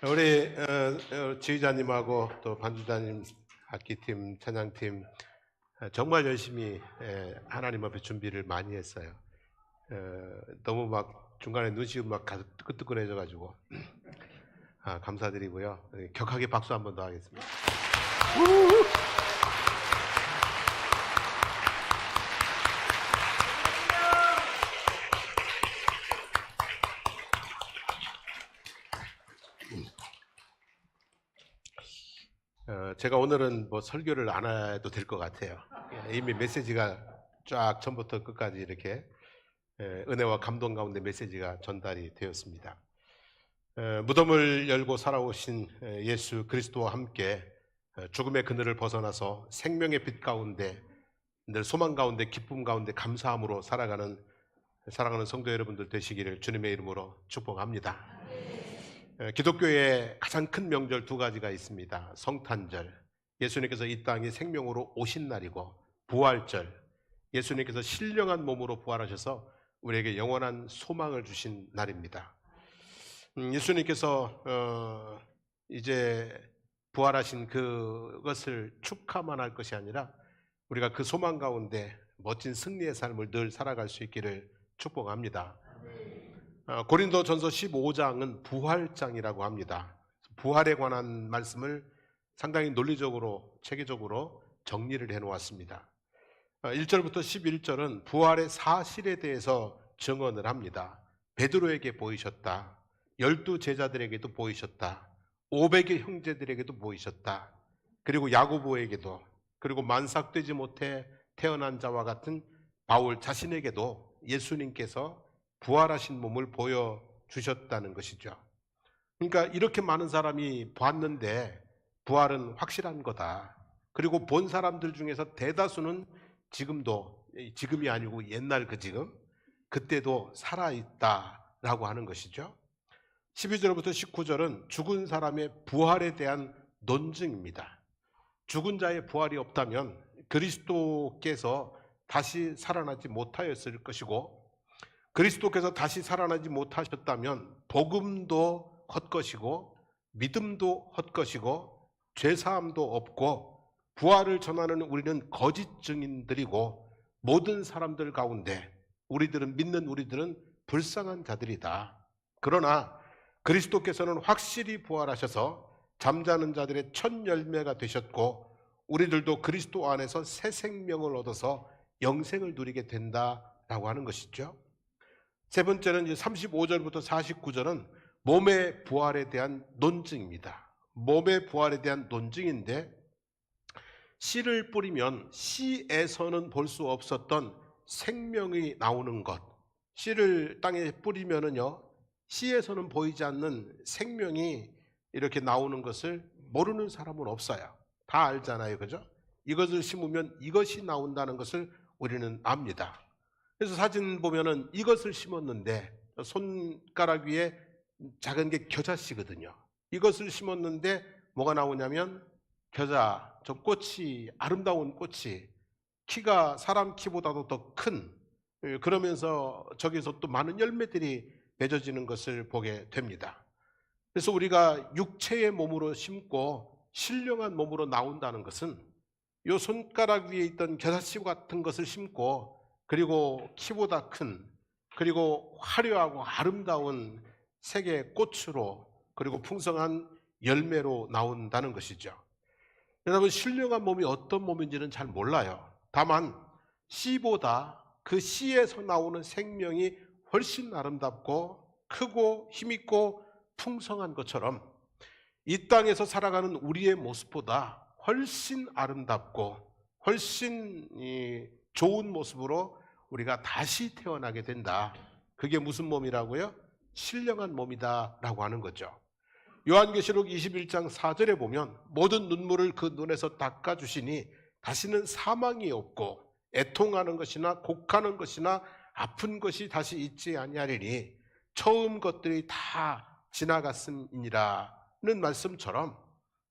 우리 지휘자님하고 또 반주자님, 악기팀, 찬양팀 정말 열심히 하나님 앞에 준비를 많이 했어요. 너무 막 중간에 눈시울 막 뜨끈뜨끈해져 가지고 감사드리고요. 격하게 박수 한 번 더 하겠습니다. 제가 오늘은 뭐 설교를 안 해도 될 것 같아요. 이미 메시지가 쫙 처음부터 끝까지 이렇게 은혜와 감동 가운데 메시지가 전달이 되었습니다. 무덤을 열고 살아오신 예수 그리스도와 함께 죽음의 그늘을 벗어나서 생명의 빛 가운데 늘 소망 가운데 기쁨 가운데 감사함으로 살아가는 사랑하는 성도 여러분들 되시기를 주님의 이름으로 축복합니다. 기독교의 가장 큰 명절 두 가지가 있습니다. 성탄절, 예수님께서 이 땅에 생명으로 오신 날이고, 부활절, 예수님께서 신령한 몸으로 부활하셔서 우리에게 영원한 소망을 주신 날입니다. 예수님께서 이제 부활하신 그것을 축하만 할 것이 아니라 우리가 그 소망 가운데 멋진 승리의 삶을 늘 살아갈 수 있기를 축복합니다. 고린도전서 15장은 부활장이라고 합니다. 부활에 관한 말씀을 상당히 논리적으로 체계적으로 정리를 해놓았습니다. 1절부터 11절은 부활의 사실에 대해서 증언을 합니다. 베드로에게 보이셨다, 12 제자들에게도 보이셨다, 500의 형제들에게도 보이셨다, 그리고 야고보에게도, 그리고 만삭되지 못해 태어난 자와 같은 바울 자신에게도 예수님께서 부활하신 몸을 보여주셨다는 것이죠. 그러니까 이렇게 많은 사람이 봤는데 부활은 확실한 거다. 그리고 본 사람들 중에서 대다수는 지금도, 지금이 아니고 옛날 그 지금, 그때도 살아있다라고 하는 것이죠. 12절부터 19절은 죽은 사람의 부활에 대한 논증입니다. 죽은 자의 부활이 없다면 그리스도께서 다시 살아나지 못하였을 것이고, 그리스도께서 다시 살아나지 못하셨다면 복음도 헛것이고 믿음도 헛것이고 죄사함도 없고 부활을 전하는 우리는 거짓 증인들이고 모든 사람들 가운데 믿는 우리들은 불쌍한 자들이다. 그러나 그리스도께서는 확실히 부활하셔서 잠자는 자들의 첫 열매가 되셨고 우리들도 그리스도 안에서 새 생명을 얻어서 영생을 누리게 된다라고 하는 것이죠. 세 번째는 이제 35절부터 49절은 몸의 부활에 대한 논증입니다. 몸의 부활에 대한 논증인데, 씨를 뿌리면 씨에서는 볼 수 없었던 생명이 나오는 것, 씨를 땅에 뿌리면은요 씨에서는 보이지 않는 생명이 이렇게 나오는 것을 모르는 사람은 없어요. 다 알잖아요, 그죠? 이것을 심으면 이것이 나온다는 것을 우리는 압니다. 그래서 사진 보면은 이것을 심었는데 손가락 위에 작은 게 겨자씨거든요. 이것을 심었는데 뭐가 나오냐면 겨자, 저 꽃이, 아름다운 꽃이 키가 사람 키보다도 더 큰, 그러면서 저기서 또 많은 열매들이 맺어지는 것을 보게 됩니다. 그래서 우리가 육체의 몸으로 심고 신령한 몸으로 나온다는 것은 이 손가락 위에 있던 겨자씨 같은 것을 심고 그리고 키보다 큰, 그리고 화려하고 아름다운 색의 꽃으로 그리고 풍성한 열매로 나온다는 것이죠. 여러분, 신령한 몸이 어떤 몸인지는 잘 몰라요. 다만 씨보다 그 씨에서 나오는 생명이 훨씬 아름답고 크고 힘있고 풍성한 것처럼 이 땅에서 살아가는 우리의 모습보다 훨씬 아름답고 훨씬 좋은 모습으로 우리가 다시 태어나게 된다. 그게 무슨 몸이라고요? 신령한 몸이다 라고 하는 거죠. 요한계시록 21장 4절에 보면 모든 눈물을 그 눈에서 닦아주시니 다시는 사망이 없고 애통하는 것이나 곡하는 것이나 아픈 것이 다시 있지 아니하리니 처음 것들이 다 지나갔음이니라는 말씀처럼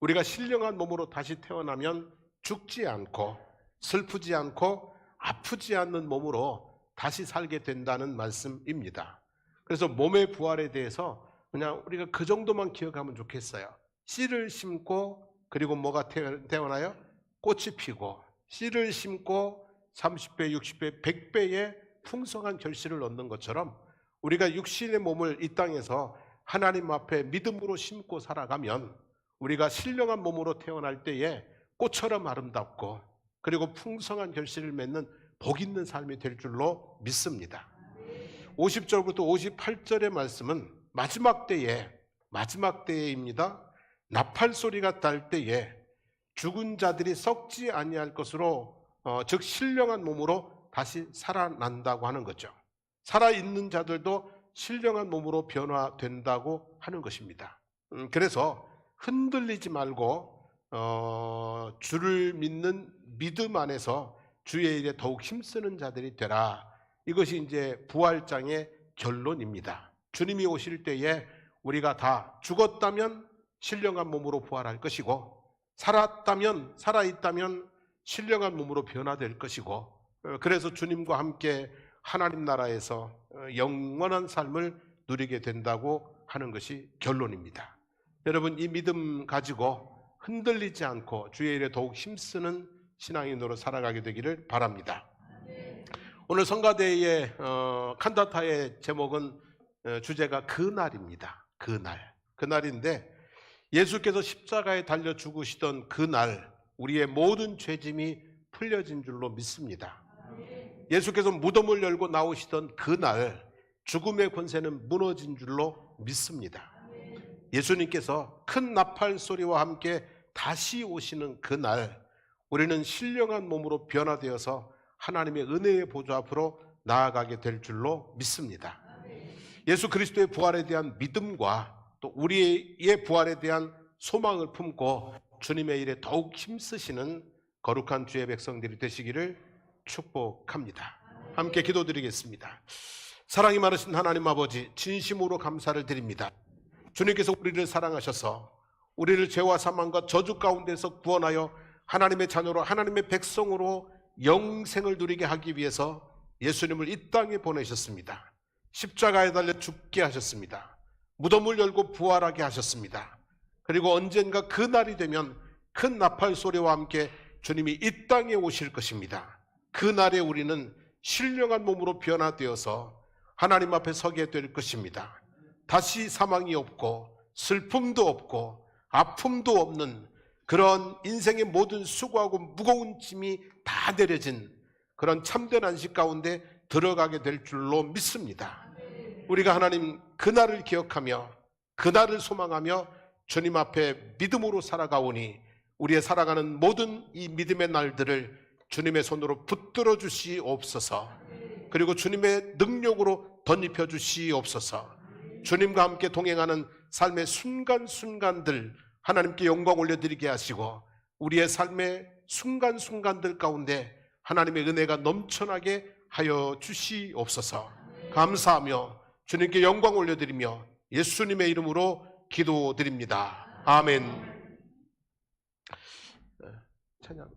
우리가 신령한 몸으로 다시 태어나면 죽지 않고 슬프지 않고 아프지 않는 몸으로 다시 살게 된다는 말씀입니다. 그래서 몸의 부활에 대해서 그냥 우리가 그 정도만 기억하면 좋겠어요. 씨를 심고 그리고 뭐가 태어나요? 꽃이 피고, 씨를 심고 30배, 60배, 100배의 풍성한 결실을 얻는 것처럼 우리가 육신의 몸을 이 땅에서 하나님 앞에 믿음으로 심고 살아가면 우리가 신령한 몸으로 태어날 때에 꽃처럼 아름답고 그리고 풍성한 결실을 맺는 복 있는 삶이 될 줄로 믿습니다. 50절부터 58절의 말씀은 마지막 때에입니다. 나팔 소리가 딸 때에 죽은 자들이 썩지 아니할 것으로, 즉 신령한 몸으로 다시 살아난다고 하는 거죠. 살아있는 자들도 신령한 몸으로 변화된다고 하는 것입니다. 그래서 흔들리지 말고 주를 믿는 믿음 안에서 주의 일에 더욱 힘쓰는 자들이 되라. 이것이 이제 부활장의 결론입니다. 주님이 오실 때에 우리가 다 죽었다면 신령한 몸으로 부활할 것이고, 살아있다면 신령한 몸으로 변화될 것이고, 그래서 주님과 함께 하나님 나라에서 영원한 삶을 누리게 된다고 하는 것이 결론입니다. 여러분, 이 믿음 가지고 흔들리지 않고 주의 일에 더욱 힘쓰는 신앙인으로 살아가게 되기를 바랍니다. 오늘 성가대의 칸타타의 제목은 주제가 그날입니다. 그날인데 예수께서 십자가에 달려 죽으시던 그날 우리의 모든 죄짐이 풀려진 줄로 믿습니다. 예수께서 무덤을 열고 나오시던 그날 죽음의 권세는 무너진 줄로 믿습니다. 예수님께서 큰 나팔 소리와 함께 다시 오시는 그날 우리는 신령한 몸으로 변화되어서 하나님의 은혜의 보좌 앞으로 나아가게 될 줄로 믿습니다. 예수 그리스도의 부활에 대한 믿음과 또 우리의 부활에 대한 소망을 품고 주님의 일에 더욱 힘쓰시는 거룩한 주의 백성들이 되시기를 축복합니다. 함께 기도드리겠습니다. 사랑이 많으신 하나님 아버지, 진심으로 감사를 드립니다. 주님께서 우리를 사랑하셔서 우리를 죄와 사망과 저주 가운데서 구원하여 하나님의 자녀로, 하나님의 백성으로 영생을 누리게 하기 위해서 예수님을 이 땅에 보내셨습니다. 십자가에 달려 죽게 하셨습니다. 무덤을 열고 부활하게 하셨습니다. 그리고 언젠가 그 날이 되면 큰 나팔 소리와 함께 주님이 이 땅에 오실 것입니다. 그 날에 우리는 신령한 몸으로 변화되어서 하나님 앞에 서게 될 것입니다. 다시 사망이 없고 슬픔도 없고 아픔도 없는 그런 인생의 모든 수고하고 무거운 짐이 다 내려진 그런 참된 안식 가운데 들어가게 될 줄로 믿습니다. 우리가 하나님 그날을 기억하며 그날을 소망하며 주님 앞에 믿음으로 살아가오니 우리의 살아가는 모든 이 믿음의 날들을 주님의 손으로 붙들어 주시옵소서. 그리고 주님의 능력으로 덧입혀 주시옵소서. 주님과 함께 동행하는 삶의 순간순간들 하나님께 영광 올려드리게 하시고 우리의 삶의 순간순간들 가운데 하나님의 은혜가 넘쳐나게 하여 주시옵소서. 감사하며 주님께 영광 올려드리며 예수님의 이름으로 기도드립니다. 아멘. 찬양.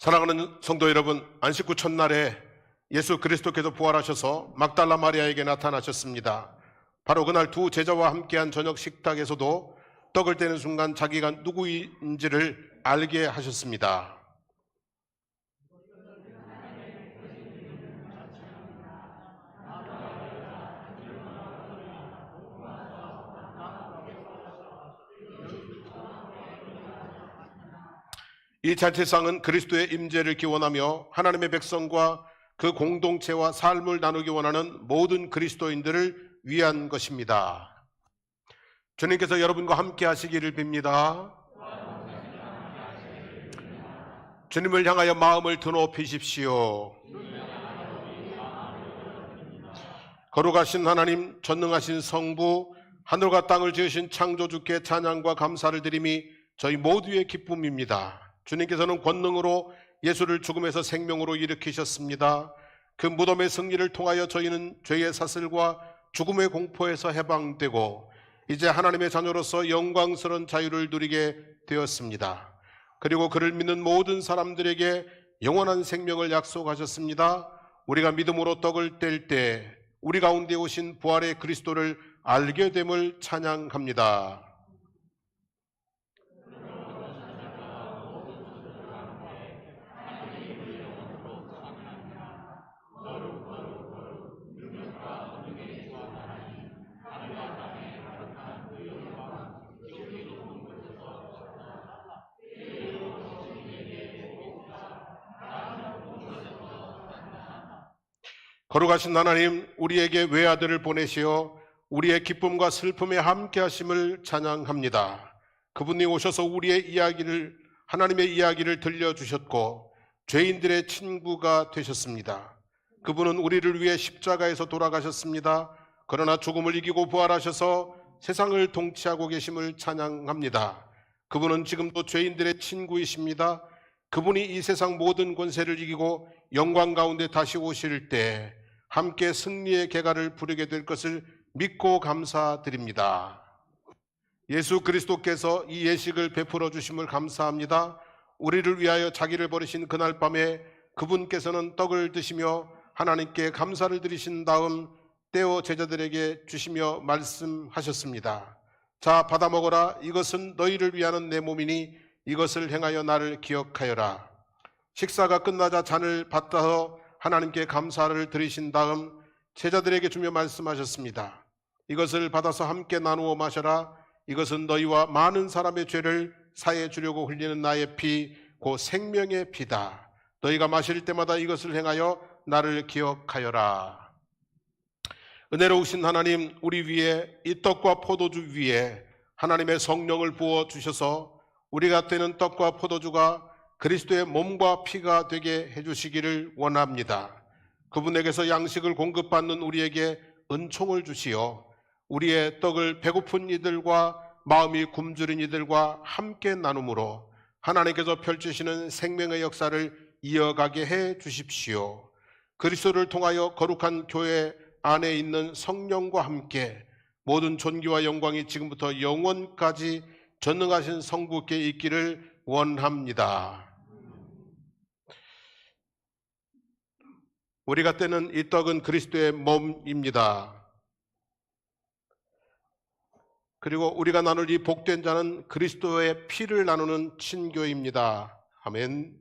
사랑하는 성도 여러분, 안식구 첫날에 예수 그리스도께서 부활하셔서 막달라 마리아에게 나타나셨습니다. 바로 그날 두 제자와 함께한 저녁 식탁에서도 떡을 떼는 순간 자기가 누구인지를 알게 하셨습니다. 이 잔치상은 그리스도의 임재를 기원하며 하나님의 백성과 그 공동체와 삶을 나누기 원하는 모든 그리스도인들을 위한 것입니다. 주님께서 여러분과 함께 하시기를 빕니다. 주님을 향하여 마음을 드높이십시오. 거룩하신 하나님, 전능하신 성부, 하늘과 땅을 지으신 창조주께 찬양과 감사를 드림이 저희 모두의 기쁨입니다. 주님께서는 권능으로 예수를 죽음에서 생명으로 일으키셨습니다. 그 무덤의 승리를 통하여 저희는 죄의 사슬과 죽음의 공포에서 해방되고 이제 하나님의 자녀로서 영광스러운 자유를 누리게 되었습니다. 그리고 그를 믿는 모든 사람들에게 영원한 생명을 약속하셨습니다. 우리가 믿음으로 떡을 뗄 때 우리 가운데 오신 부활의 그리스도를 알게 됨을 찬양합니다. 거룩하신 하나님, 우리에게 외아들을 보내시어 우리의 기쁨과 슬픔에 함께 하심을 찬양합니다. 그분이 오셔서 하나님의 이야기를 들려주셨고 죄인들의 친구가 되셨습니다. 그분은 우리를 위해 십자가에서 돌아가셨습니다. 그러나 죽음을 이기고 부활하셔서 세상을 통치하고 계심을 찬양합니다. 그분은 지금도 죄인들의 친구이십니다. 그분이 이 세상 모든 권세를 이기고 영광 가운데 다시 오실 때 함께 승리의 계가를 부르게 될 것을 믿고 감사드립니다. 예수 그리스도께서 이 예식을 베풀어 주심을 감사합니다. 우리를 위하여 자기를 버리신 그날 밤에 그분께서는 떡을 드시며 하나님께 감사를 드리신 다음 떼어 제자들에게 주시며 말씀하셨습니다. 자, 받아 먹어라. 이것은 너희를 위하는 내 몸이니 이것을 행하여 나를 기억하여라. 식사가 끝나자 잔을 받아서 하나님께 감사를 드리신 다음 제자들에게 주며 말씀하셨습니다. 이것을 받아서 함께 나누어 마셔라. 이것은 너희와 많은 사람의 죄를 사해 주려고 흘리는 나의 피, 곧 생명의 피다. 너희가 마실 때마다 이것을 행하여 나를 기억하여라. 은혜로우신 하나님, 우리 위에 이 떡과 포도주 위에 하나님의 성령을 부어 주셔서 우리가 되는 떡과 포도주가 그리스도의 몸과 피가 되게 해주시기를 원합니다. 그분에게서 양식을 공급받는 우리에게 은총을 주시어 우리의 떡을 배고픈 이들과 마음이 굶주린 이들과 함께 나눔으로 하나님께서 펼치시는 생명의 역사를 이어가게 해 주십시오. 그리스도를 통하여 거룩한 교회 안에 있는 성령과 함께 모든 존귀와 영광이 지금부터 영원까지 전능하신 성부께 있기를 원합니다. 우리가 떼는 이 떡은 그리스도의 몸입니다. 그리고 우리가 나눌 이 복된 자는 그리스도의 피를 나누는 친교입니다. 아멘.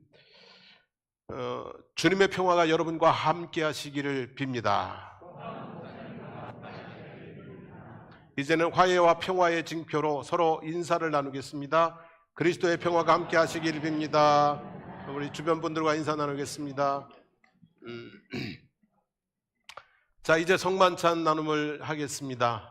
주님의 평화가 여러분과 함께 하시기를 빕니다. 이제는 화해와 평화의 징표로 서로 인사를 나누겠습니다. 그리스도의 평화가 함께 하시기를 빕니다. 우리 주변 분들과 인사 나누겠습니다. 자, 이제 성만찬 나눔을 하겠습니다.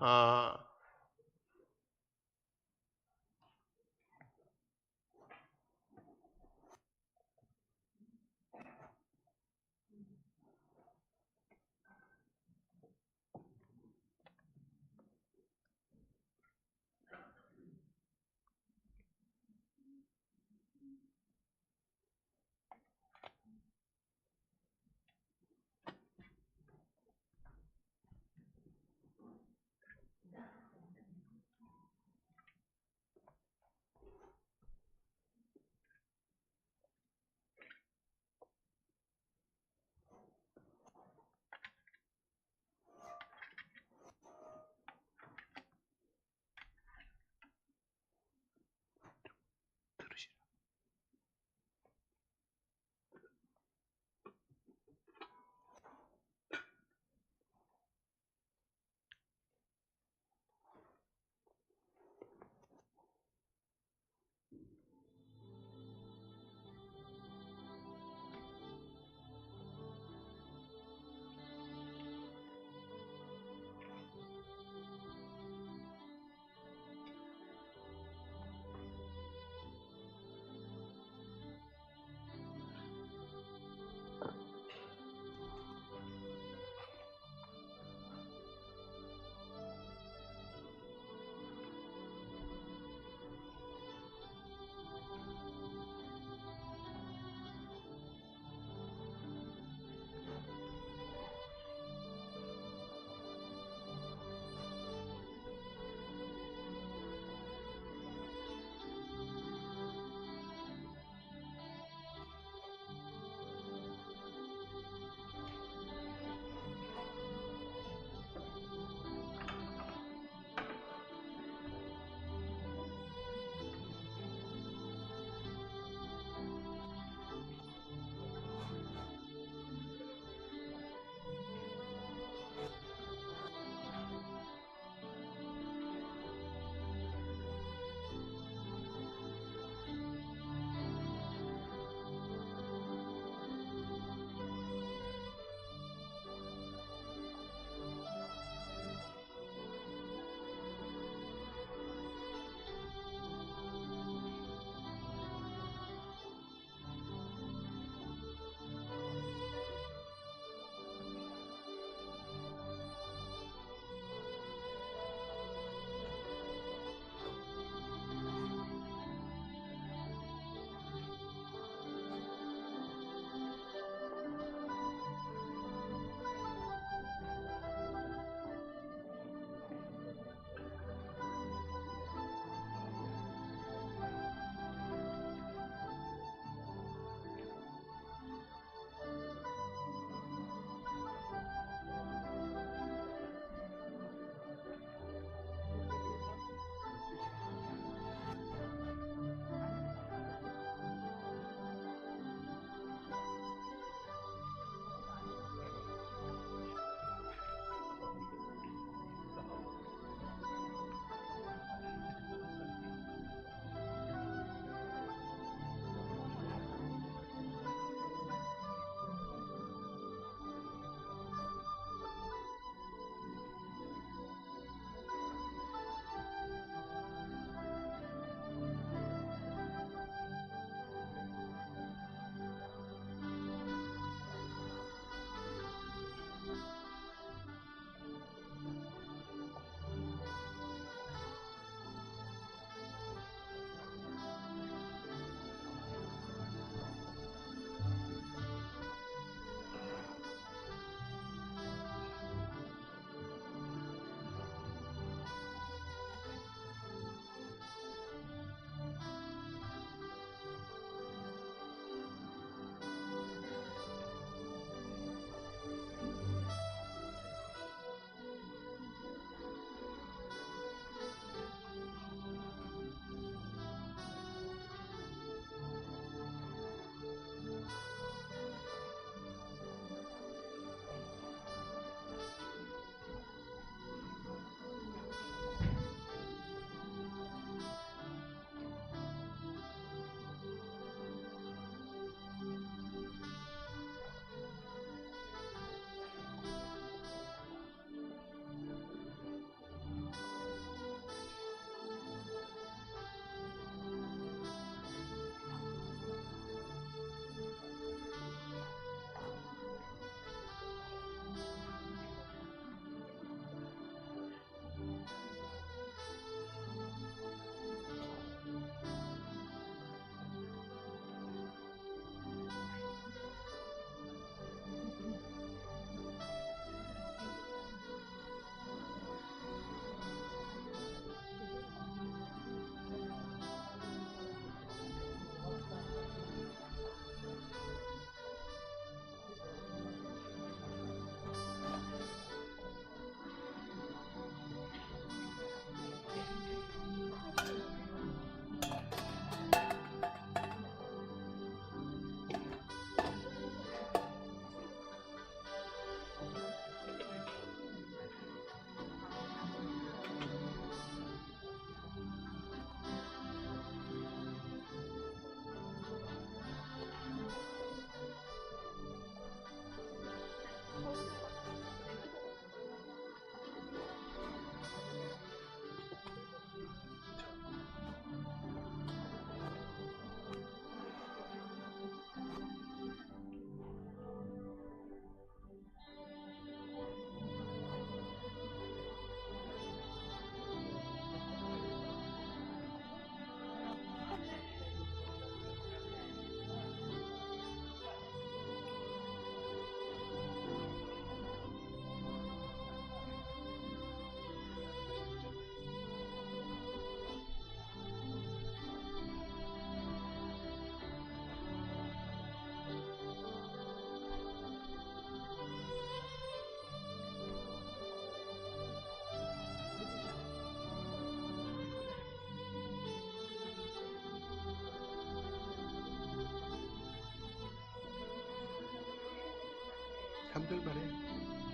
3절만 해.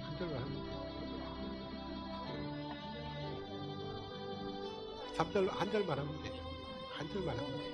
한 절만 하면 돼. 3절 한 절만 하면 돼. 한 절만 하면 돼.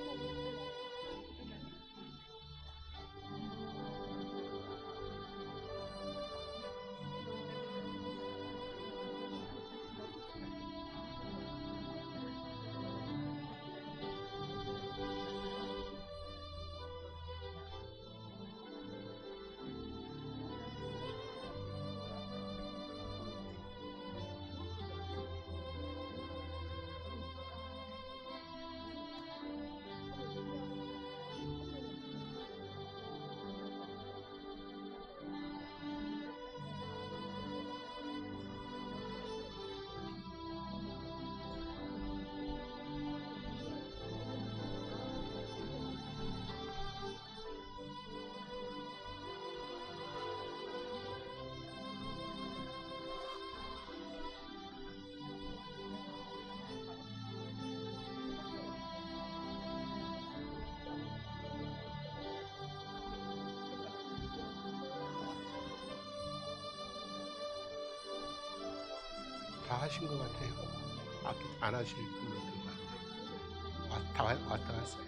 다 하신 것 같아요. 안 하실 분들 같아요. 왔다 갔어요.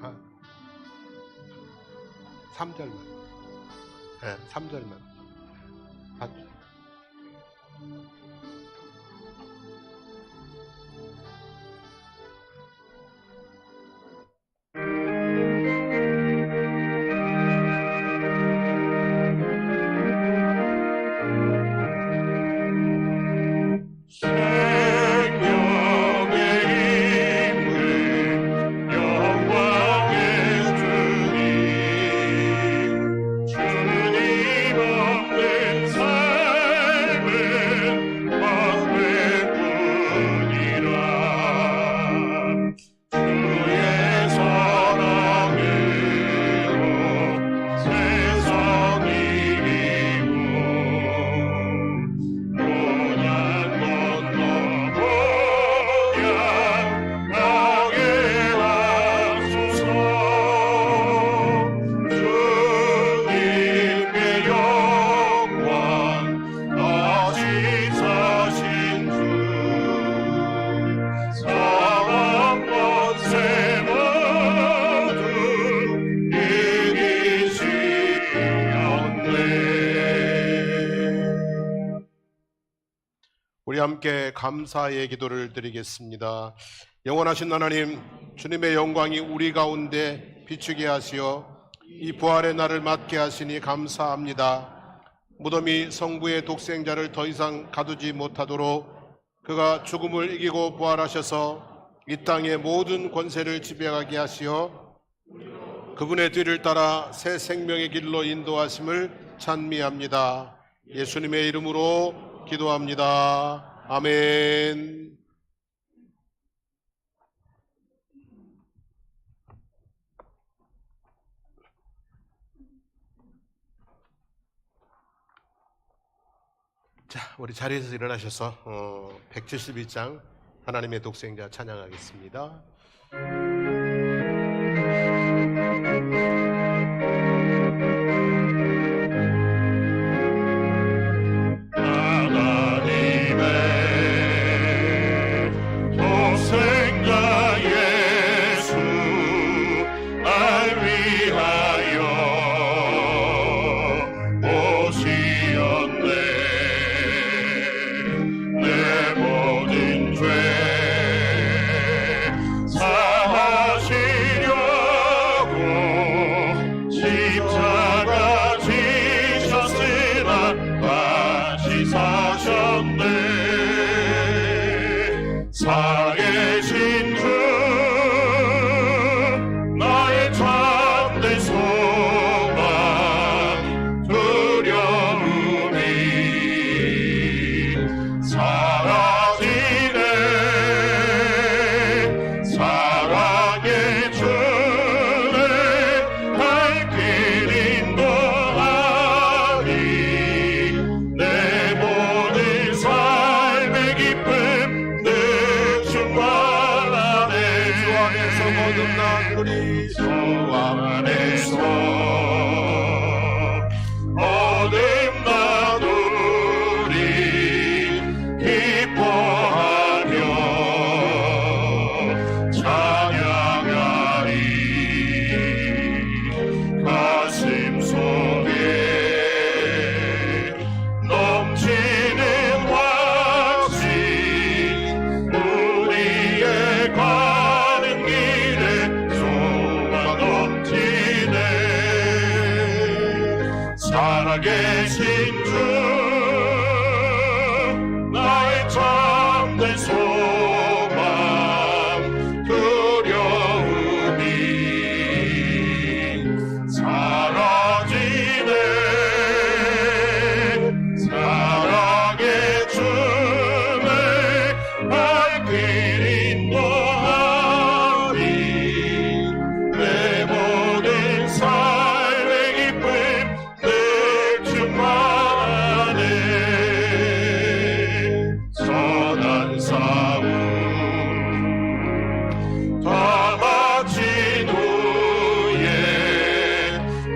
아, 3절만. 네, 3절만. 우리 함께 감사의 기도를 드리겠습니다. 영원하신 하나님, 주님의 영광이 우리 가운데 비추게 하시어 이 부활의 날을 맞게 하시니 감사합니다. 무덤이 성부의 독생자를 더 이상 가두지 못하도록 그가 죽음을 이기고 부활하셔서 이 땅의 모든 권세를 지배하게 하시어 그분의 뒤를 따라 새 생명의 길로 인도하심을 찬미합니다. 예수님의 이름으로 기도합니다. 아멘. 자, 우리 자리에서 일어나셔서 172장 하나님의 독생자 찬양하겠습니다. 사하시려고 십자가 살아계신 주 나의 참된 소망 두려움이 사라지네. 사랑의 주의 발길 인도하리. 내 모든 삶의 기쁨 늘 충만하네. 선한 싸움 다 마친 후에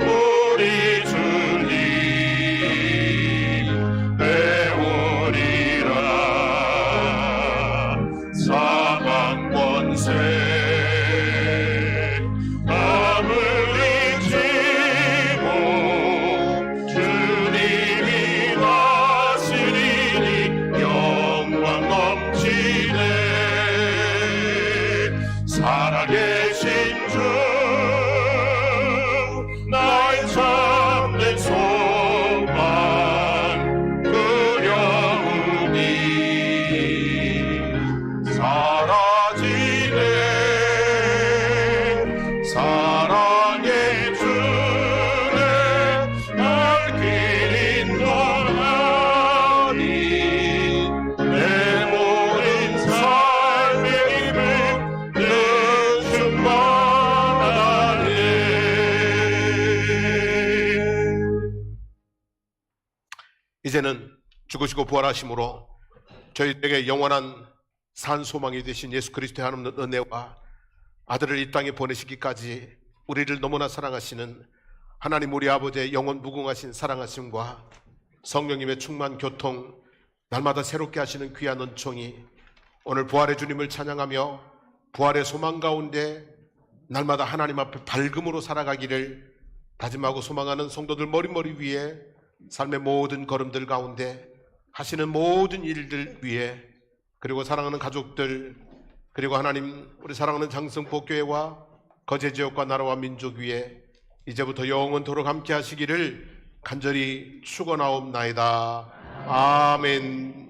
우리 주님 배우리라. 사망 권세 아물리치고 주님이 다스리니 영광 넘치네. 살아계신 주 나의 참된 소망 두려움이 사라지네. 사랑의 주의 발길 인도하니 내 모든 삶의 기쁨 늘 충만하네. 이제는 죽으시고 부활하심으로 저희에게 영원한 산 소망이 되신 예수 그리스도의 하나님 은혜와 아들을 이 땅에 보내시기까지 우리를 너무나 사랑하시는 하나님 우리 아버지의 영원 무궁하신 사랑하심과 성령님의 충만 교통, 날마다 새롭게 하시는 귀한 은총이 오늘 부활의 주님을 찬양하며 부활의 소망 가운데 날마다 하나님 앞에 밝음으로 살아가기를 다짐하고 소망하는 성도들 머리머리 위에 삶의 모든 걸음들 가운데 하시는 모든 일들 위에, 그리고 사랑하는 가족들, 그리고 하나님 우리 사랑하는 장성포교회와 거제지역과 나라와 민족 위에 이제부터 영원토록 함께 하시기를 간절히 축원하옵나이다. 아멘.